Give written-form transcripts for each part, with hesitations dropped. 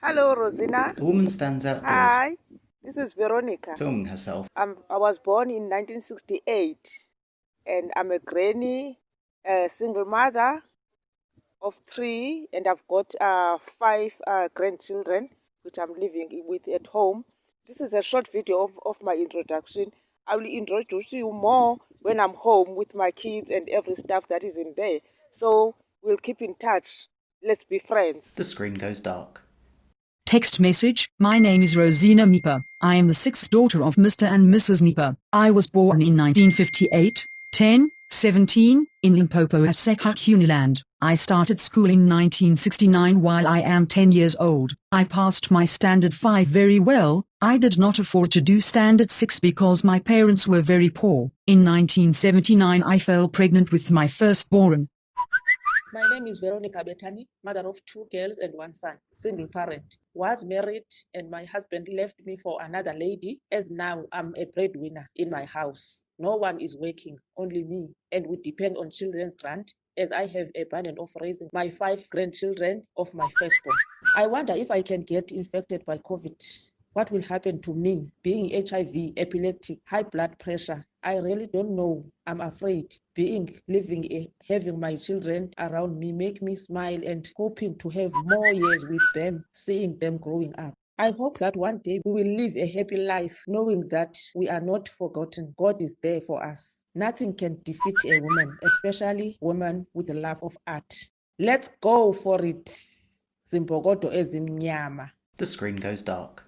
Hello, Rosina. A woman stands outdoors. Hi, this is Veronica. Filming herself. I was born in 1968, and I'm a granny, a single mother of 3, and I've got 5 grandchildren, which I'm living with at home. This is a short video of my introduction. I will introduce you more when I'm home with my kids and every stuff that is in there. So we'll keep in touch. Let's be friends. The screen goes dark. Text message: My name is Rosina Maepa. I am the 6th daughter of Mr. and Mrs. Maepa. I was born in 1958, 17, in Limpopo at Sekhukhune. I started school in 1969 while I am 10 years old. I passed my standard 5 very well. I did not afford to do standard 6 because my parents were very poor. In 1979 I fell pregnant with my firstborn. My name is Veronica Betani, mother of 2 girls and 1 son, single parent. Was married and my husband left me for another lady, as now I'm a breadwinner in my house. No one is working, only me, and we depend on children's grant as I have a burden of raising my 5 grandchildren of my firstborn. I wonder if I can get infected by COVID. What will happen to me, being HIV, epileptic, high blood pressure? I really don't know. I'm afraid. Having my children around me make me smile and hoping to have more years with them, seeing them growing up. I hope that one day we will live a happy life, knowing that we are not forgotten. God is there for us. Nothing can defeat a woman, especially women with a love of art. Let's go for it. Zimbokodo ezimnyama. The screen goes dark.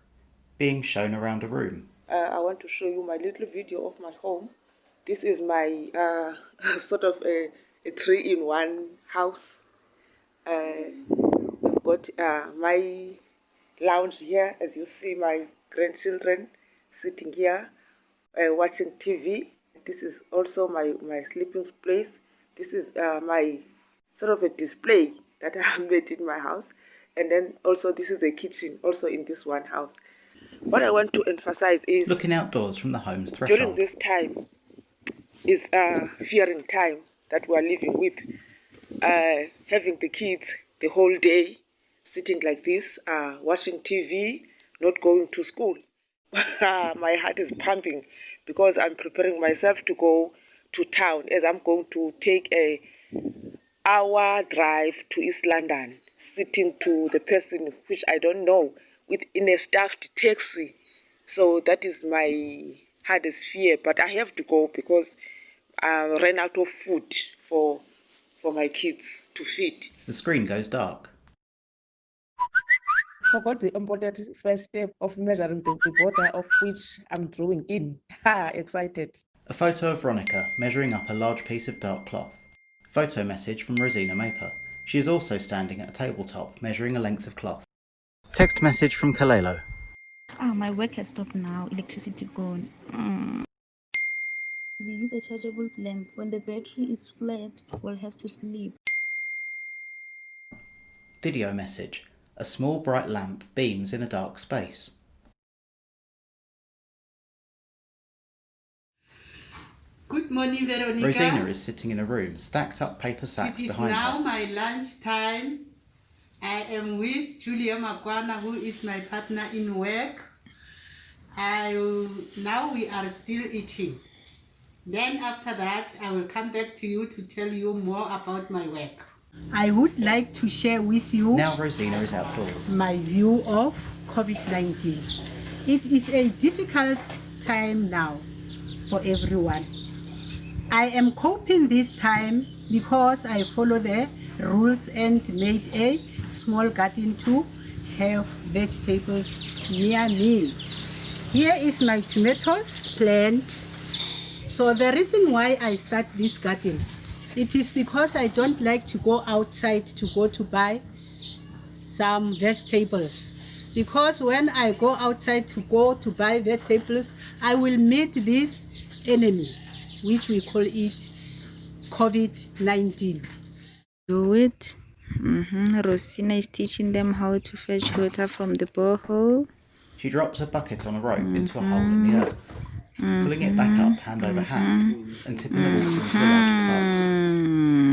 Being shown around a room. I want to show you my little video of my home. This is my sort of a 3-in-1 house. I've got my lounge here, as you see my grandchildren sitting here watching TV. This is also my sleeping place. This is my sort of a display that I made in my house. And then also this is a kitchen also in this one house. What I want to emphasize is looking outdoors from the home's threshold. During this time is fearing time that we are living with. Having the kids the whole day, sitting like this, watching TV, not going to school. My heart is pumping because I'm preparing myself to go to town, as I'm going to take a hour drive to East London, sitting to the person which I don't know, in a staffed taxi. So that is my hardest fear, but I have to go because I ran out of food for my kids to feed. The screen goes dark. Forgot the important first step of measuring the border of which I'm drawing in. Excited. A photo of Veronica measuring up a large piece of dark cloth. Photo message from Rosina Maepa. She is also standing at a tabletop measuring a length of cloth. Text message from Kalelo. My work has stopped now. Electricity gone. We use a chargeable lamp. When the battery is flat, we'll have to sleep. Video message. A small bright lamp beams in a dark space. Good morning, Veronica. Rosina is sitting in a room, stacked up paper sacks behind her. It is now my lunch time. I am with Julia Magwana, who is my partner in work. Now we are still eating. Then after that, I will come back to you to tell you more about my work. I would like to share with you now Rosina is outdoors. My view of COVID-19. It is a difficult time now for everyone. I am coping this time because I follow the rules and made a small garden to have vegetables near me. Here is my tomatoes plant. So the reason why I start this garden, it is because I don't like to go outside to go to buy some vegetables. Because when I go outside to go to buy vegetables, I will meet this enemy, which we call it COVID-19. Do it. Rosina is teaching them how to fetch water from the borehole. She drops a bucket on a rope into a hole in the earth, pulling it back up hand over hand and tipping the water into a larger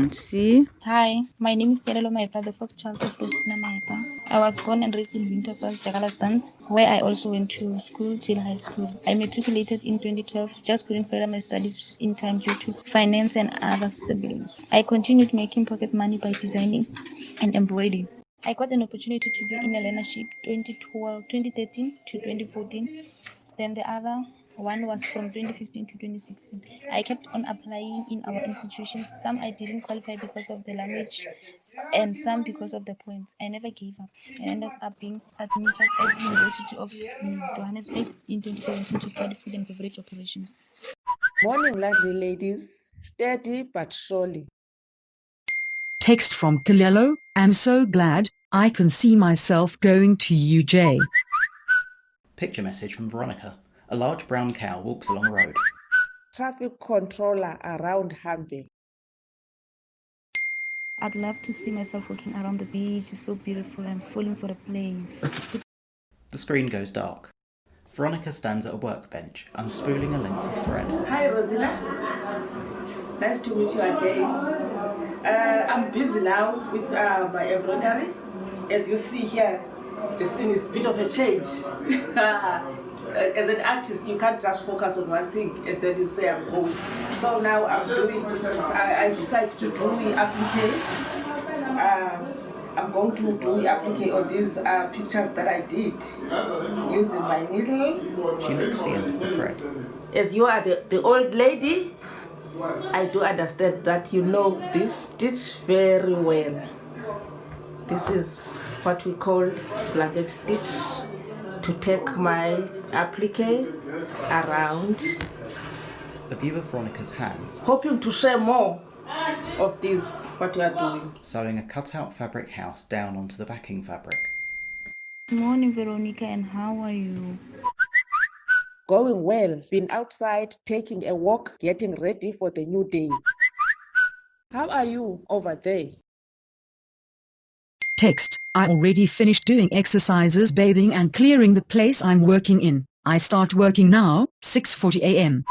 tub. See? Hi, my name is Keiskamma Maepa, the fourth child of Rosina Maepa. I was born and raised in Winterveld, Jakarta, where I also went to school till high school. I matriculated in 2012, just couldn't further my studies in time due to finance and other siblings. I continued making pocket money by designing and embroidering. I got an opportunity to be in a learnership 2013 to 2014. Then the other one was from 2015 to 2016. I kept on applying in our institutions. Some I didn't qualify because of the language and some because of the points. I never gave up and ended up being admitted at the University of Johannesburg in 2017 to study food and beverage operations. Morning, lovely ladies. Steady but surely. Text from Kalelo, I'm so glad I can see myself going to UJ. Picture message from Veronica. A large brown cow walks along a road. Traffic controller around Hamburg. I'd love to see myself walking around the beach. It's so beautiful. I'm falling for the place. The screen goes dark. Veronica stands at a workbench, unspooling a length of thread. Hi, Rosina. Nice to meet you again. I'm busy now with my embroidery. As you see here, the scene is a bit of a change. As an artist, you can't just focus on one thing and then you say I'm going. So now I decided to do the applique. I'm going to do the applique on these pictures that I did using my needle. She licks the end of the thread. As you are the old lady, I do understand that you know this stitch very well. This is what we call blanket stitch, to take my applique around. A view of Veronica's hands. Hoping to share more of this, what you are doing. Sewing a cut-out fabric house down onto the backing fabric. Good morning, Veronica, and how are you? Going well. Been outside, taking a walk, getting ready for the new day. How are you over there? Text, I already finished doing exercises, bathing and clearing the place I'm working in. I start working now, 6:40 a.m.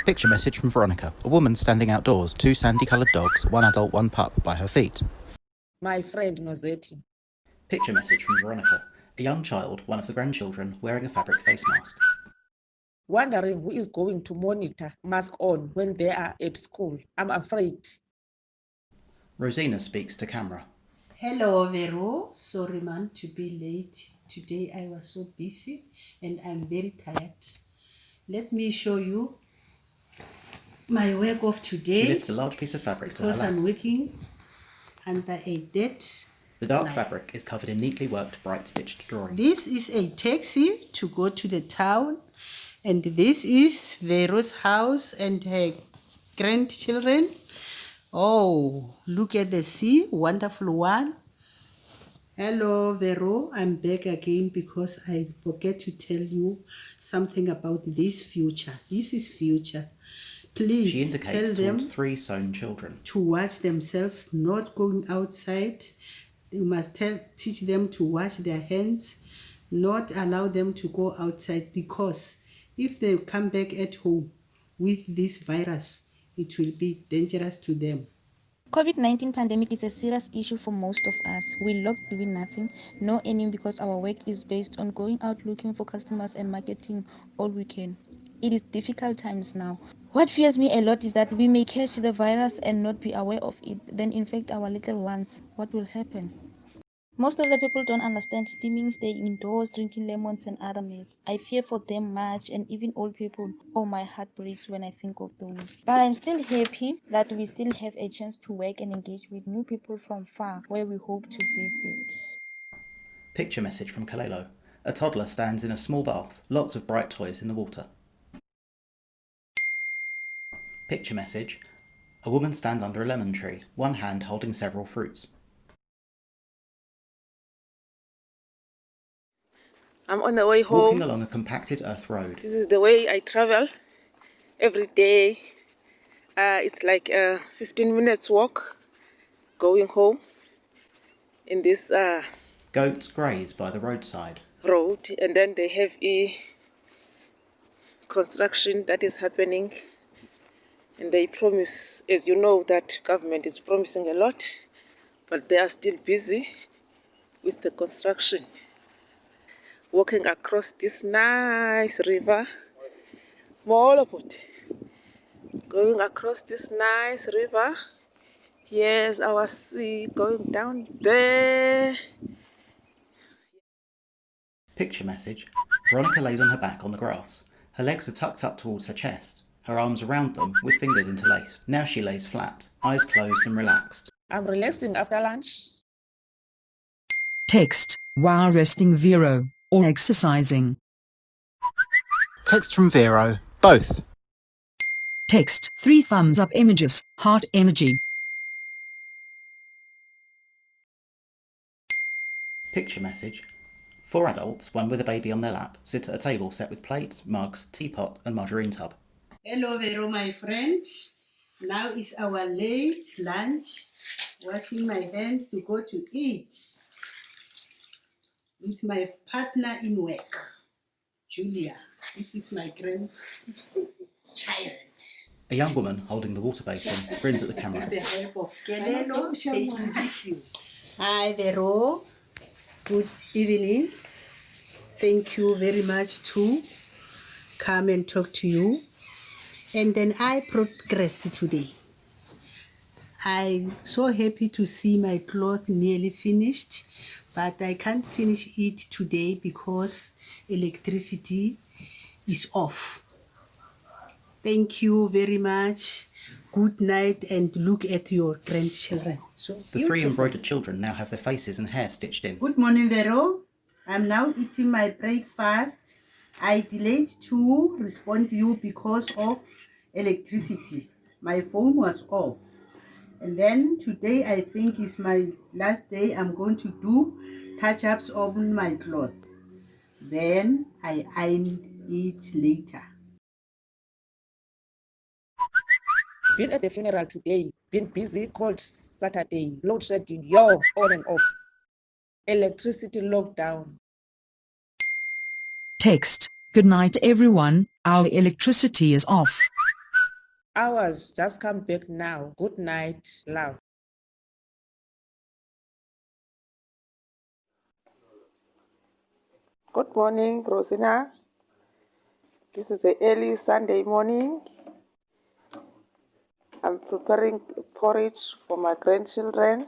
Picture message from Veronica. A woman standing outdoors, 2 sandy-coloured dogs, 1 adult, 1 pup, by her feet. My friend Nozetti. Picture message from Veronica. A young child, one of the grandchildren, wearing a fabric face mask. Wondering who is going to monitor mask on when they are at school. I'm afraid. Rosina speaks to camera. Hello, Vero. Sorry, man, to be late. Today I was so busy and I'm very tired. Let me show you my work of today. She lifts a large piece of fabric to her Because lap. I'm working under a debt. The dark fabric is covered in neatly worked, bright-stitched drawings. This is a taxi to go to the town. And this is Vero's house and her grandchildren. Oh, look at the sea, wonderful one. Hello, Vero. I'm back again because I forget to tell you something about this future. This is future. She Please indicates tell them towards 3 sewn children. to watch themselves, not going outside. You must teach them to wash their hands, not allow them to go outside, because if they come back at home with this virus, it will be dangerous to them. COVID-19 pandemic is a serious issue for most of us. We locked doing nothing, no earning, because our work is based on going out looking for customers and marketing all we can. It is difficult times now. What fears me a lot is that we may catch the virus and not be aware of it, then infect our little ones. What will happen? Most of the people don't understand steaming, staying indoors, drinking lemons and other meds. I fear for them much, and even old people. Oh, my heart breaks when I think of those. But I'm still happy that we still have a chance to work and engage with new people from far, where we hope to visit. Picture message from Kalelo. A toddler stands in a small bath, lots of bright toys in the water. Picture message. A woman stands under a lemon tree, one hand holding several fruits. I'm on the way home. Walking along a compacted earth road. This is the way I travel every day. It's like a 15 minutes walk going home in this Goats graze by the roadside. road, and then they have a construction that is happening And they promise, as you know, that government is promising a lot, but they are still busy with the construction. Walking across this nice river, Moloput. Going across this nice river. Here's our sea going down there. Picture message. Veronica lays on her back on the grass. Her legs are tucked up towards her chest, her arms around them with fingers interlaced. Now she lays flat, eyes closed and relaxed. I'm relaxing after lunch. Text, while resting Vero, or exercising. Text from Vero. Both. Text, 3 thumbs up images, heart emoji. Picture message. 4 adults, one with a baby on their lap, sit at a table set with plates, mugs, teapot and margarine tub. Hello, Vero, my friend. Now is our late lunch. Washing my hands to go to eat with my partner in work, Julia. This is my grandchild. A young woman holding the water basin grins at the camera. With the help of Kelelo, taking video. Hi, Vero. Good evening. Thank you very much to come and talk to you. And then I progressed today. I'm so happy to see my cloth nearly finished, but I can't finish it today because electricity is off. Thank you very much. Good night, and look at your grandchildren. So The 3 embroidered children now have their faces and hair stitched in. Good morning, Vero. I'm now eating my breakfast. I delayed to respond to you because of electricity. My phone was off. And then today I think is my last day. I'm going to do touch-ups on my cloth. Then I iron it later. Been at the funeral today. Been busy, cold Saturday. Load shedding, yo, on and off. Electricity lockdown. Text, good night everyone, our electricity is off. Ours just come back now. Good night, love. Good morning, Rosina. This is an early Sunday morning. I'm preparing porridge for my grandchildren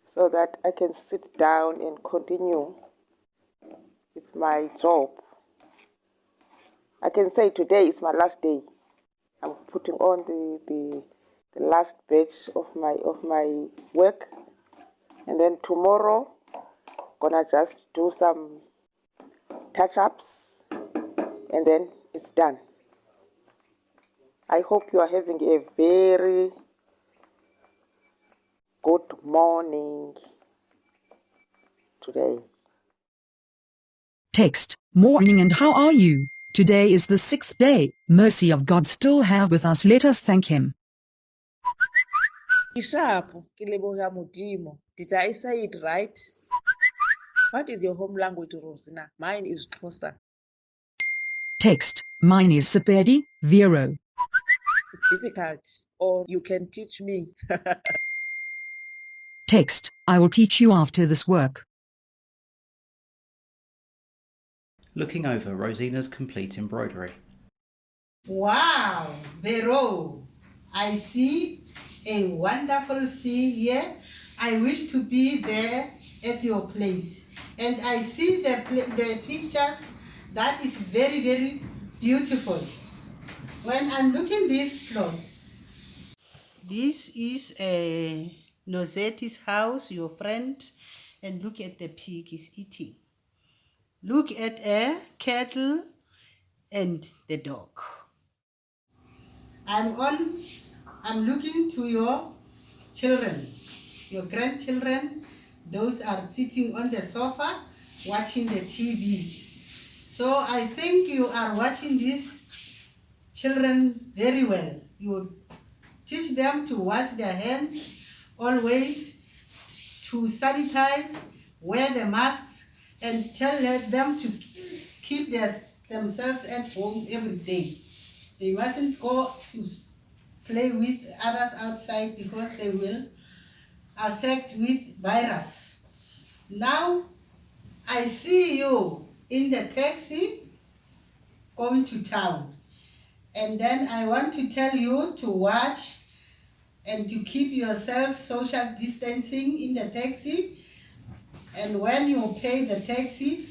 so that I can sit down and continue with my job. I can say today is my last day. I'm putting on the last batch of my work, and then tomorrow gonna just do some touch-ups, and then it's done. I hope you are having a very good morning today. Text, morning and how are you? Today is the 6th day, mercy of God still have with us, let us thank him. Ishapu, kileboga mudimo. Did I say it right? What is your home language, Rosina? Mine is Xhosa. Text, mine is Sepedi, Vero. It's difficult, or you can teach me. Text, I will teach you after this work. Looking over Rosina's complete embroidery. Wow, Vero, I see a wonderful sea here. I wish to be there at your place. And I see the pictures. That is very, very beautiful. When I'm looking this cloth, this is a Nozetti's house, your friend, and look at the pig is eating. Look at a kettle and the dog. I'm looking to your children, your grandchildren. Those are sitting on the sofa watching the TV. So I think you are watching these children very well. You teach them to wash their hands always, to sanitize, wear the masks, and tell them to keep themselves at home every day. They mustn't go to play with others outside because they will affect with virus. Now, I see you in the taxi going to town. And then I want to tell you to watch and to keep yourself social distancing in the taxi. And when you pay the taxi,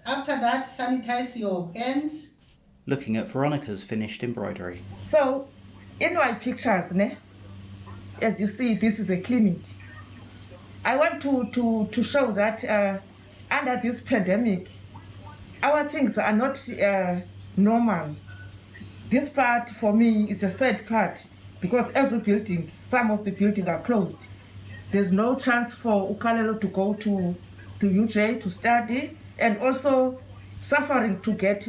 after that, sanitize your hands. Looking at Veronica's finished embroidery. So, in my pictures, as you see, this is a clinic. I want to show that under this pandemic, our things are not normal. This part, for me, is a sad part because every building, some of the buildings are closed. There's no chance for Ukalelo to go to UJ to study, and also suffering to get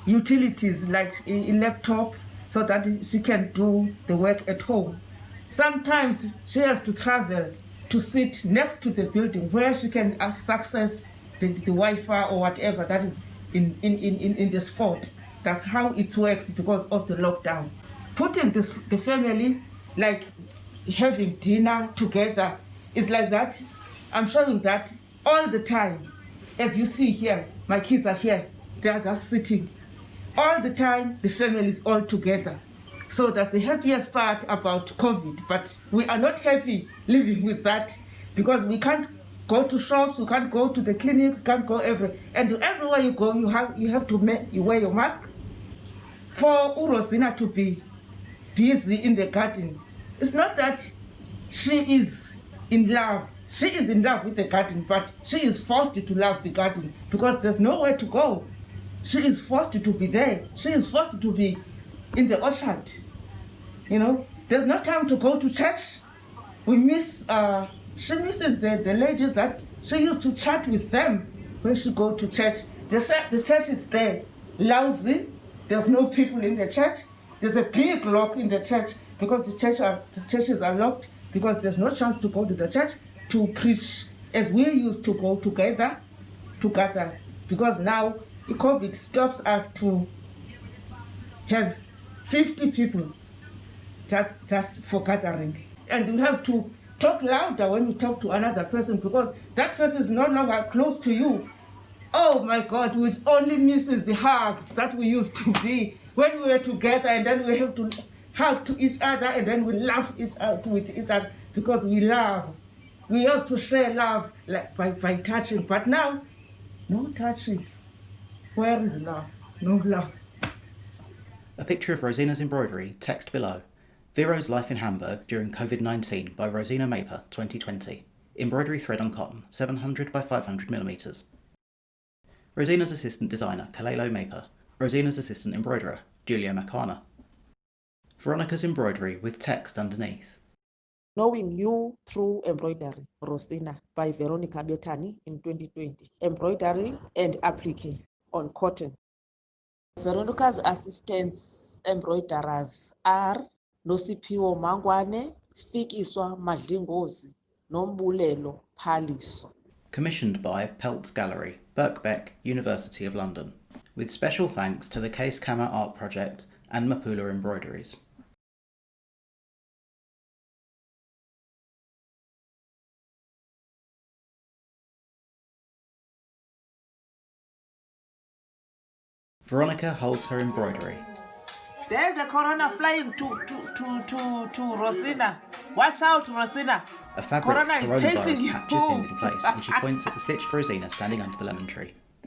utilities like a laptop so that she can do the work at home. Sometimes she has to travel to sit next to the building where she can access the Wi-Fi or whatever that is in the spot. That's how it works because of the lockdown. Putting the family, like having dinner together, is like that. I'm showing that all the time. As you see here, my kids are here. They're just sitting. All the time, the family is all together. So that's the happiest part about COVID. But we are not happy living with that because we can't go to shops, we can't go to the clinic, we can't go everywhere. And everywhere you go, you have to wear your mask. For Rosina to be busy in the garden, it's not that she is in love. She is in love with the garden, but she is forced to love the garden because there's nowhere to go. She is forced to be there. She is forced to be in the orchard. There's no time to go to church. She misses the ladies that she used to chat with them when she go to church. The church is there, lousy. There's no people in the church. There's a big lock in the church because the churches are locked because there's no chance to go to the church to preach as we used to go together. Because now COVID stops us to have 50 people just for gathering. And you have to talk louder when you talk to another person because that person is no longer close to you. Oh my God, which only misses the hugs that we used to be when we were together, and then we have to hug to each other, and then we laugh with each other because we love. We used to share love like by touching, but now, no touching. Where is love? No love. A picture of Rosina's embroidery, text below. Vero's life in Hamburg during COVID-19 by Rosina Maepa, 2020. Embroidery thread on cotton, 700 by 500 millimeters. Rosina's assistant designer, Kalelo Maepa. Rosina's assistant embroiderer, Julia Makwana. Veronica's embroidery with text underneath. Knowing You Through Embroidery, Rosina, by Veronica Betani in 2020. Embroidery and applique on cotton. Veronica's assistants embroiderers are Nosipiwo Mangwane, Fikiswa Madlingozi, Nombulelo Paliso. Commissioned by Peltz Gallery, Birkbeck, University of London. With special thanks to the Keiskamma Art Project and Mapula Embroideries. Veronica holds her embroidery. There's a corona flying to Rosina. Watch out, Rosina. A fabric Corona is chasing coronavirus you. patch is pinned in place, and she points at the stitched Rosina standing under the lemon tree.